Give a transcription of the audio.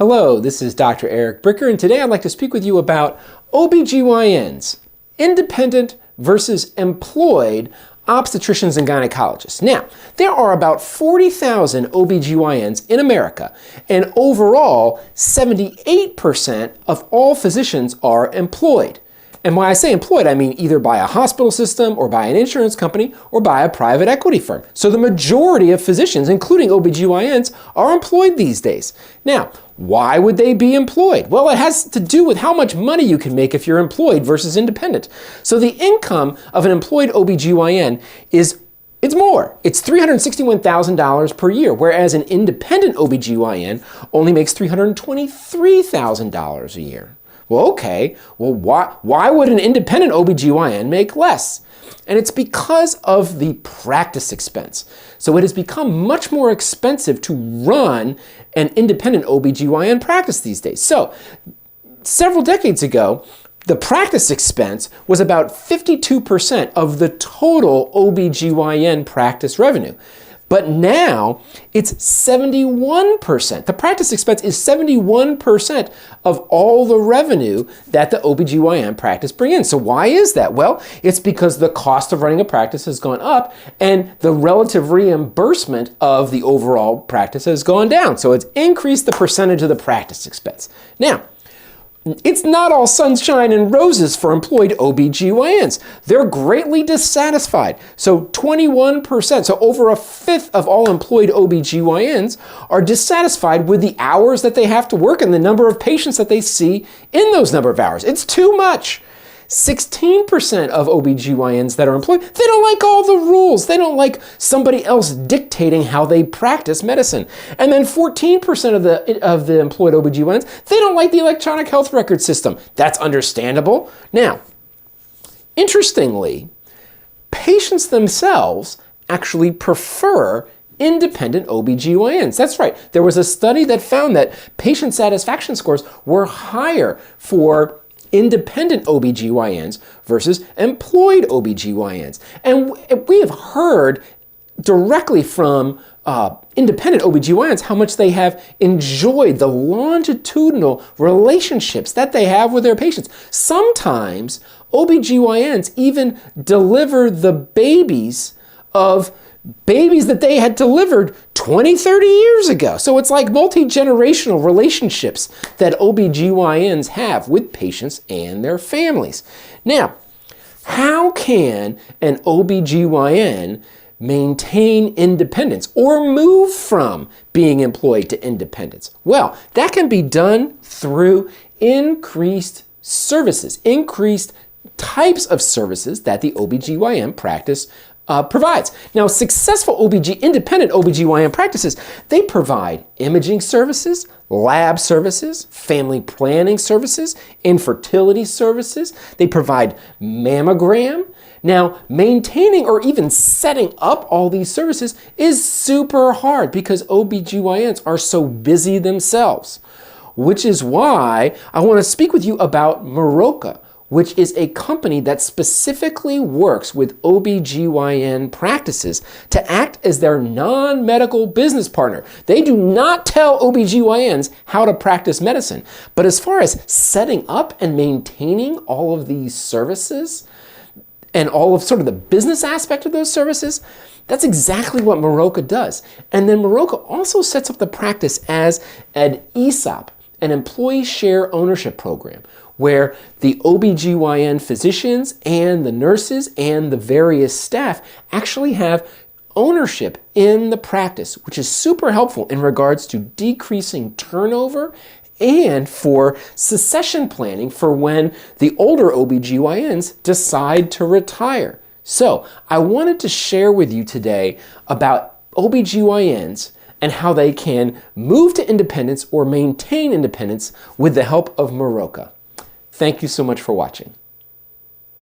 Hello, this is Dr. Eric Bricker, and today I'd like to speak with you about OBGYNs, independent versus employed obstetricians and gynecologists. Now, there are about 40,000 OBGYNs in America, and overall, 78% of all physicians are employed. And when I say employed, I mean either by a hospital system or by an insurance company or by a private equity firm. So the majority of physicians, including OBGYNs, are employed these days. Now, why would they be employed? Well, it has to do with how much money you can make if you're employed versus independent. So the income of an employed OBGYN it's more. It's $361,000 per year, whereas an independent OBGYN only makes $323,000 a year. Well, okay, well, why would an independent OBGYN make less? And it's because of the practice expense. So it has become much more expensive to run an independent OBGYN practice these days. So several decades ago, the practice expense was about 52% of the total OBGYN practice revenue. But now it's 71%. The practice expense is 71% of all the revenue that the OBGYN practice brings in. So why is that? Well, it's because the cost of running a practice has gone up and the relative reimbursement of the overall practice has gone down. So it's increased the percentage of the practice expense. Now, it's not all sunshine and roses for employed OBGYNs. They're greatly dissatisfied. So 21%, so over a fifth of all employed OBGYNs are dissatisfied with the hours that they have to work and the number of patients that they see in those number of hours. It's too much. 16% of OBGYNs that are employed, they don't like all the rules. They don't like somebody else dictating how they practice medicine. And then 14% of the employed OBGYNs, they don't like the electronic health record system. That's understandable. Now, interestingly, patients themselves actually prefer independent OBGYNs. That's right. There was a study that found that patient satisfaction scores were higher for independent OBGYNs versus employed OBGYNs. And we have heard directly from independent OBGYNs how much they have enjoyed the longitudinal relationships that they have with their patients. Sometimes OBGYNs even deliver the babies that they had delivered 20, 30 years ago. So it's like multi-generational relationships that OBGYNs have with patients and their families. Now, how can an OBGYN maintain independence or move from being employed to independence? Well, that can be done through increased services, increased types of services that the OBGYN practice provides. Now, successful independent OBGYN practices, they provide imaging services, lab services, family planning services, infertility services. They provide mammogram. Now, maintaining or even setting up all these services is super hard because OBGYNs are so busy themselves, which is why I want to speak with you about Maroka, which is a company that specifically works with OBGYN practices to act as their non-medical business partner. They do not tell OBGYNs how to practice medicine. But as far as setting up and maintaining all of these services and all of sort of the business aspect of those services, that's exactly what Maroka does. And then Maroka also sets up the practice as an ESOP, an employee share ownership program, where the OBGYN physicians and the nurses and the various staff actually have ownership in the practice, which is super helpful in regards to decreasing turnover and for succession planning for when the older OBGYNs decide to retire. So I wanted to share with you today about OBGYNs and how they can move to independence or maintain independence with the help of Maroka. Thank you so much for watching.